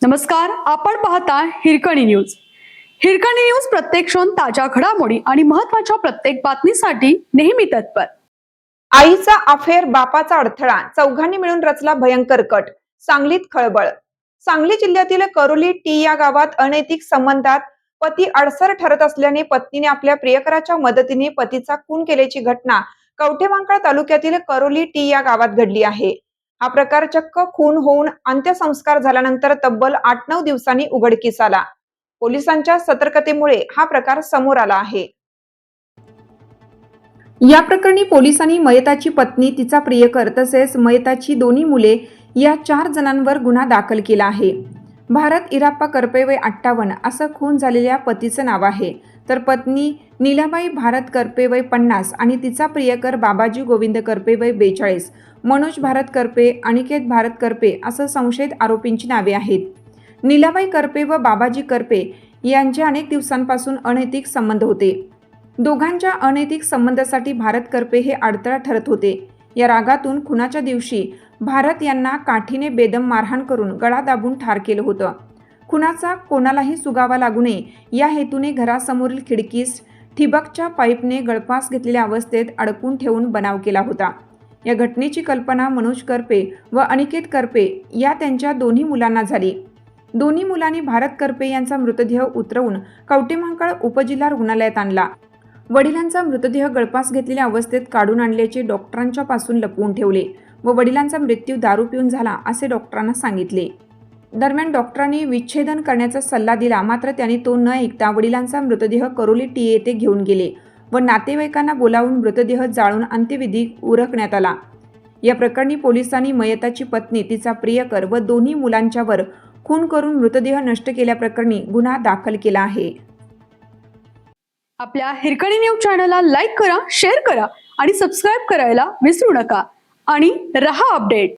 नमस्कार, आपण पाहता हिरकणी न्यूज. हिरकणी न्यूज प्रत्येक क्षण ताज्या घडामोडी आणि महत्त्वाच्या प्रत्येक बातमीसाठी नेहमी तत्पर. आईचा अफेअर, बापाचा अडथळा, चौघांनी मिळून रचला भयंकर कट. सांगलीत खळबळ. सांगली जिल्ह्यातील करोली टी या गावात अनैतिक संबंधात पती अडसर ठरत असल्याने पत्नीने आपल्या प्रियकराच्या मदतीने पतीचा खून केल्याची घटना कवठेमहांकाळ तालुक्यातील करोली टी या गावात घडली आहे. हा प्रकार चक्क खून होऊन अंत्यसंस्कार झाल्यानंतर तब्बल 8-9 दिवसांनी उघडकीस आला. पोलिसांच्या सतर्कतेमुळे हा प्रकार समोर आला आहे. या प्रकरणी पोलिसांनी मयताची पत्नी, तिचा प्रियकर तसेच मयताची दोन्ही मुले या 4 जणांवर गुन्हा दाखल केला आहे. भारत इराप्पा करपे वय 58 असं खून झालेल्या पतीचं नाव आहे, तर पत्नी नीलाबाई भारत करपे वय 50 आणि तिचा प्रियकर बाबाजी गोविंद करपे वय 42, मनोज भारत करपे, अनिकेत भारत करपे असं संशयित आरोपींची नावे आहेत. नीलाबाई करपे व बाबाजी करपे यांचे अनेक दिवसांपासून अनैतिक संबंध होते. दोघांच्या अनैतिक संबंधासाठी भारत करपे हे अडथळा ठरत होते. या रागातून खुनाच्या दिवशी भारत यांना काठीने बेदम मारहाण करून गळा दाबून ठार केलं होतं. खुनाचा कोणालाही सुगावा लागू नये या हेतूने घरासमोरील खिडकीस ठिबकच्या पाईपने गळफास घेतलेल्या अवस्थेत अडकून ठेवून बनाव केला होता. या घटनेची कल्पना मनोज करपे व अनिकेत करपे या त्यांच्या दोन्ही मुलांना झाली. दोन्ही मुलांनी भारत करपे यांचा मृतदेह उतरवून कवठेमहांकाळ उपजिल्हा रुग्णालयात आणला. वडिलांचा मृतदेह गळफास घेतलेल्या अवस्थेत काढून आणल्याचे डॉक्टरांच्या पासून लपवून ठेवले व वडिलांचा मृत्यू दारू पिऊन झाला असे डॉक्टरांना सांगितले. दरम्यान डॉक्टरांनी विच्छेदन करण्याचा सल्ला दिला, मात्र त्यांनी तो न ऐकता वडिलांचा मृतदेह करोली टी येथे घेऊन गेले व नातेवाईकांना बोलावून मृतदेह जाळून अंत्यविधी उरकण्यात आला. या प्रकरणी पोलिसांनी मयताची पत्नी, तिचा प्रियकर व दोन्ही मुलांच्यावर खून करून मृतदेह नष्ट केल्याप्रकरणी गुन्हा दाखल केला आहे. आपल्या हिरकणी न्यूज चॅनलला लाईक करा, शेअर करा आणि सबस्क्राईब करायला विसरू नका आणि रहा अपडेट.